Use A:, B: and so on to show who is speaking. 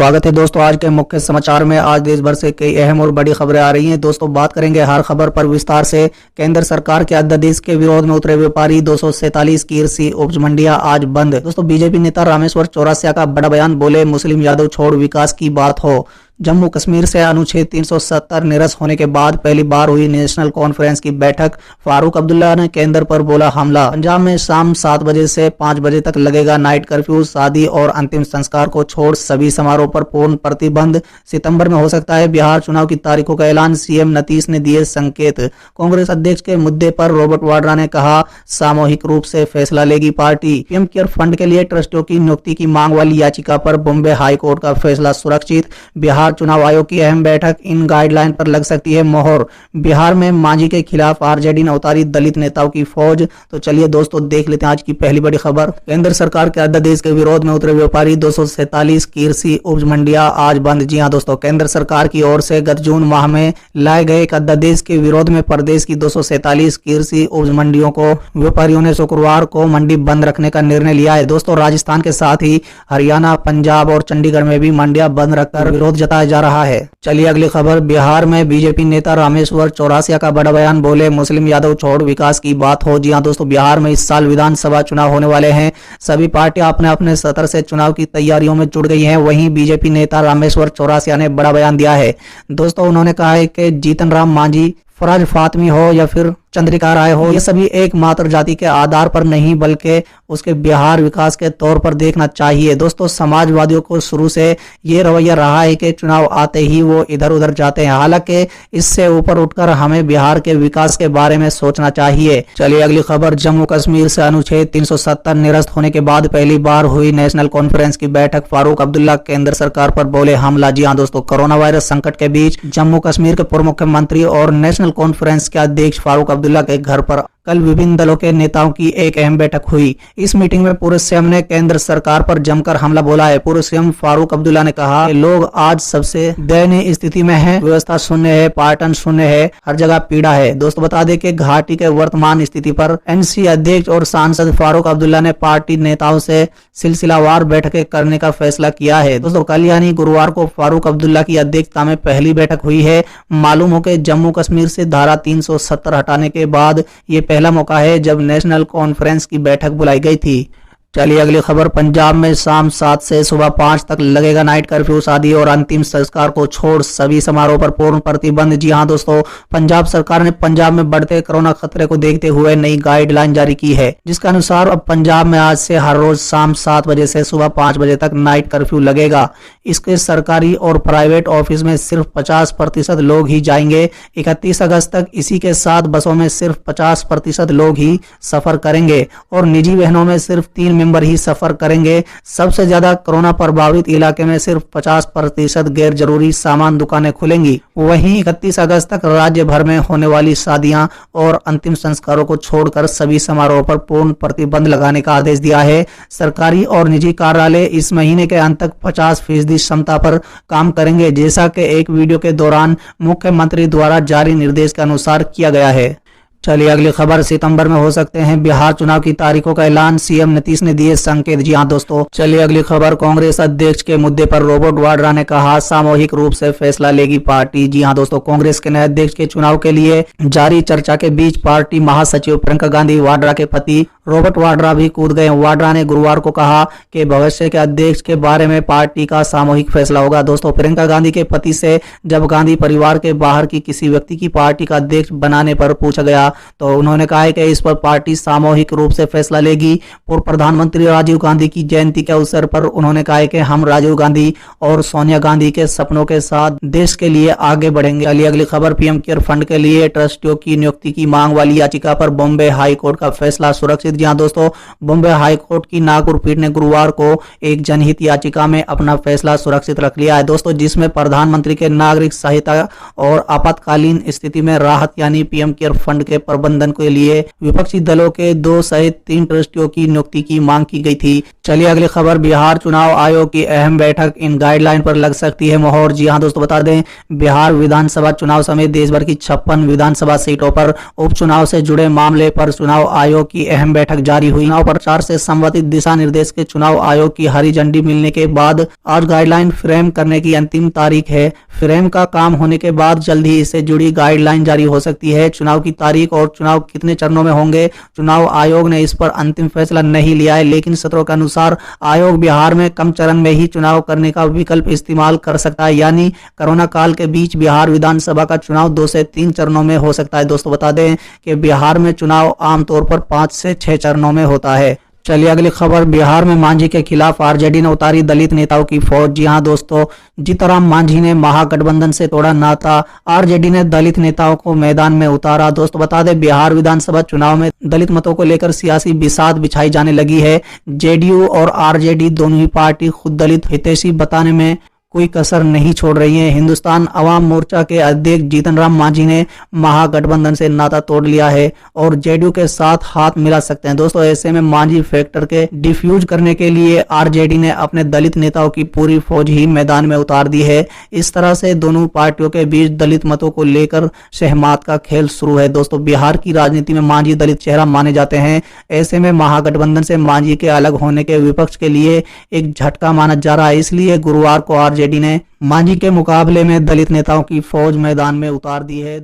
A: स्वागत है दोस्तों आज के मुख्य समाचार में। आज देश भर से कई अहम और बड़ी खबरें आ रही हैं। दोस्तों बात करेंगे हर खबर पर विस्तार से। केंद्र सरकार के अध्यादेश के विरोध में उतरे व्यापारी 247 कृषि उपज मंडियां आज बंद। दोस्तों बीजेपी नेता रामेश्वर चौरसिया का बड़ा बयान, बोले मुस्लिम यादव छोड़ विकास की बात हो। जम्मू कश्मीर से अनुच्छेद 370 निरस्त होने के बाद पहली बार हुई नेशनल कॉन्फ्रेंस की बैठक। फारूक अब्दुल्ला ने केंद्र पर बोला हमला। पंजाब में शाम 7 बजे से 5 बजे तक लगेगा नाइट कर्फ्यू। शादी और अंतिम संस्कार को छोड़ सभी समारोह पर पूर्ण प्रतिबंध। सितंबर में हो सकता है बिहार चुनाव की तारीखों का ऐलान, सीएम नीतीश ने दिए संकेत। कांग्रेस अध्यक्ष के मुद्दे पर रॉबर्ट वाड्रा ने कहा सामूहिक रूप से फैसला लेगी पार्टी। पीएम केयर फंड के लिए ट्रस्टियों की नियुक्ति की मांग वाली याचिका पर बॉम्बे हाईकोर्ट का फैसला सुरक्षित। बिहार चुनाव आयोग की अहम बैठक, इन गाइडलाइन पर लग सकती है मोहर। बिहार में मांझी के खिलाफ आरजेडी ने उतारी दलित नेताओं की फौज। तो चलिए दोस्तों देख लेते हैं आज की पहली बड़ी खबर। केंद्र सरकार के अध्यादेश के विरोध में उतरे व्यापारी 247 कृषि उपज मंडियां आज बंद। जी हां दोस्तों, केंद्र सरकार की ओर से गत जून माह में लाए गए एक अध्यादेश के विरोध में प्रदेश की 247 कृषि उपज मंडियों को व्यापारियों ने शुक्रवार को मंडी बंद रखने का निर्णय लिया है। दोस्तों राजस्थान के साथ ही हरियाणा, पंजाब और चंडीगढ़ में भी मंडियां बंद रखकर विरोध जताया जा रहा है। चलिए अगली खबर। बिहार में बीजेपी नेता रामेश्वर चौरसिया का बड़ा बयान, बोले मुस्लिम यादव छोड़ विकास की बात हो। जी हां दोस्तों, बिहार में इस साल विधानसभा चुनाव होने वाले हैं। सभी पार्टियां अपने अपने स्तर से चुनाव की तैयारियों में जुट गई हैं। वहीं बीजेपी नेता रामेश्वर चौरसिया ने बड़ा बयान दिया है। दोस्तों उन्होंने कहा है कि जीतन राम मांझी, फराज फातमी हो या फिर चंद्रिका राय हो, ये सभी एक मात्र जाति के आधार पर नहीं बल्कि उसके बिहार विकास के तौर पर देखना चाहिए। दोस्तों समाजवादियों को शुरू से ये रवैया रहा है कि चुनाव आते ही वो इधर उधर जाते हैं। हालांकि इससे ऊपर उठकर हमें बिहार के विकास के बारे में सोचना चाहिए। चलिए अगली खबर। जम्मू कश्मीर से अनुच्छेद 370 निरस्त होने के बाद पहली बार हुई नेशनल कॉन्फ्रेंस की बैठक। फारूक अब्दुल्ला केंद्र सरकार पर बोले हमला। जी हां दोस्तों, कोरोना वायरस संकट के बीच जम्मू कश्मीर के पूर्व मुख्यमंत्री और नेशनल कॉन्फ्रेंस के अध्यक्ष फारूक अब्दुल्ला के घर पर कल विभिन्न दलों के नेताओं की एक अहम बैठक हुई। इस मीटिंग में पूर्व सीएम ने केंद्र सरकार पर जमकर हमला बोला है। पूर्व सीएम फारूक अब्दुल्ला ने कहा कि लोग आज सबसे दयनीय स्थिति में हैं, व्यवस्था शून्य है, पर्यटन शून्य है, हर जगह पीड़ा है। दोस्तों बता दें कि घाटी के वर्तमान स्थिति पर एनसी अध्यक्ष और सांसद फारूक अब्दुल्ला ने पार्टी नेताओं से सिलसिलावार बैठकें करने का फैसला किया है। दोस्तों कल यानी गुरुवार को फारूक अब्दुल्ला की अध्यक्षता में पहली बैठक हुई है। मालूम हो कि जम्मू कश्मीर से धारा 370 हटाने के बाद ये पहला मौका है जब नेशनल कॉन्फ्रेंस की बैठक बुलाई गई थी। चलिए अगली खबर। पंजाब में शाम 7 से सुबह 5 तक लगेगा नाइट कर्फ्यू। शादी और अंतिम संस्कार को छोड़ सभी समारोह पर पूर्ण प्रतिबंध। जी हां दोस्तों, पंजाब सरकार ने पंजाब में बढ़ते कोरोना खतरे को देखते हुए नई गाइडलाइन जारी की है, जिसके अनुसार अब पंजाब में आज से हर रोज शाम 7 बजे से सुबह 5 बजे तक नाइट कर्फ्यू लगेगा। इसके सरकारी और प्राइवेट ऑफिस में सिर्फ 50% लोग ही जाएंगे। 31 अगस्त तक इसी के साथ बसों में सिर्फ 50% लोग ही सफर करेंगे और निजी वाहनों में सिर्फ 3 मेंबर ही सफर करेंगे। सबसे ज्यादा कोरोना प्रभावित इलाके में सिर्फ 50% गैर जरूरी सामान दुकानें खुलेंगी। वहीं 31 अगस्त तक राज्य भर में होने वाली शादियां और अंतिम संस्कारों को छोड़कर सभी समारोह पर पूर्ण प्रतिबंध लगाने का आदेश दिया है। सरकारी और निजी कार्यालय इस महीने के अंत तक 50% क्षमता पर काम करेंगे, जैसा कि एक वीडियो के दौरान मुख्यमंत्री द्वारा जारी निर्देश के अनुसार किया गया है। चलिए अगली खबर। सितंबर में हो सकते हैं बिहार चुनाव की तारीखों का ऐलान, सीएम नीतीश ने दिए संकेत। जी हां दोस्तों, चलिए अगली खबर। कांग्रेस अध्यक्ष के मुद्दे पर रॉबर्ट वाड्रा ने कहा सामूहिक रूप से फैसला लेगी पार्टी। जी हां दोस्तों, कांग्रेस के नए अध्यक्ष के चुनाव के लिए जारी चर्चा के बीच पार्टी महासचिव प्रियंका गांधी वाड्रा के पति रॉबर्ट वाड्रा भी कूद गए। वाड्रा ने गुरुवार को कहा कि भविष्य के अध्यक्ष के बारे में पार्टी का सामूहिक फैसला होगा। दोस्तों प्रियंका गांधी के पति से जब गांधी परिवार के बाहर की किसी व्यक्ति की पार्टी का अध्यक्ष बनाने पर पूछा गया तो उन्होंने कहा है कि इस पर पार्टी सामूहिक रूप से फैसला लेगी। पूर्व प्रधानमंत्री राजीव गांधी की जयंती के अवसर पर उन्होंने कहा है कि हम राजीव गांधी और सोनिया गांधी के सपनों के साथ देश के लिए आगे बढ़ेंगे। चलिए अगली खबर। पीएम केयर फंड के लिए ट्रस्टियों की नियुक्ति की मांग वाली याचिका पर बॉम्बे हाईकोर्ट का फैसला सुरक्षित। जी हां दोस्तों, बॉम्बे हाईकोर्ट की नागपुर पीठ ने गुरुवार को एक जनहित याचिका में अपना फैसला सुरक्षित रख लिया है। दोस्तों जिसमें प्रधानमंत्री के नागरिक सहायता और आपातकालीन स्थिति में राहत यानी पीएम केयर फंड के प्रबंधन के लिए विपक्षी दलों के 2 सहित 3 ट्रस्टियों की नियुक्ति की मांग की गई थी। चलिए अगली खबर। बिहार चुनाव आयोग की अहम बैठक, इन गाइडलाइन पर लग सकती है मोहर। जी हां दोस्तों, बता दें बिहार विधानसभा चुनाव समेत देश भर की 56 विधानसभा सीटों पर उपचुनाव से जुड़े मामले पर चुनाव आयोग की अहम बैठक जारी हुई। चुनाव प्रचार से संबंधित दिशा निर्देश के चुनाव आयोग की हरी झंडी मिलने के बाद आज गाइडलाइन फ्रेम करने की अंतिम तारीख है। फ्रेम का काम होने के बाद जल्द ही इससे जुड़ी गाइडलाइन जारी हो सकती है। चुनाव की तारीख और चुनाव कितने चरणों में होंगे, चुनाव आयोग ने इस पर अंतिम फैसला नहीं लिया है, लेकिन सूत्रों के अनुसार आयोग बिहार में कम चरण में ही चुनाव करने का विकल्प इस्तेमाल कर सकता है, यानी कोरोना काल के बीच बिहार विधानसभा का चुनाव 2 से 3 चरणों में हो सकता है। दोस्तों बता दें कि बिहार में चुनाव आमतौर पर 5 से 6 चरणों में होता है। चलिए अगली खबर, बिहार में मांझी के खिलाफ आरजेडी ने उतारी दलित नेताओं की फौज। जी हां दोस्तों, जीतनराम मांझी ने महागठबंधन से तोड़ा नाता, आरजेडी ने दलित नेताओं को मैदान में उतारा। दोस्तों बता दें बिहार विधानसभा चुनाव में दलित मतों को लेकर सियासी बिसात बिछाई जाने लगी है। जेडीयू और आरजेडी दोनों ही पार्टी खुद दलित हितैषी बताने में कोई कसर नहीं छोड़ रही है। हिंदुस्तान अवाम मोर्चा के अध्यक्ष जीतनराम मांझी ने महागठबंधन से नाता तोड़ लिया है और जेडीयू के साथ हाथ मिला सकते हैं। दोस्तों ऐसे में मांझी फैक्टर के डिफ्यूज करने के लिए आरजेडी ने अपने दलित नेताओं की पूरी फौज ही मैदान में उतार दी है। इस तरह से दोनों पार्टियों के बीच दलित मतों को लेकर शहमात का खेल शुरू है। दोस्तों बिहार की राजनीति में मांझी दलित चेहरा माने जाते हैं। ऐसे में महागठबंधन से मांझी के अलग होने के विपक्ष के लिए एक झटका माना जा रहा है। इसलिए गुरुवार को आरजेडी ने मांझी के मुकाबले में दलित नेताओं की फौज मैदान में उतार दी है।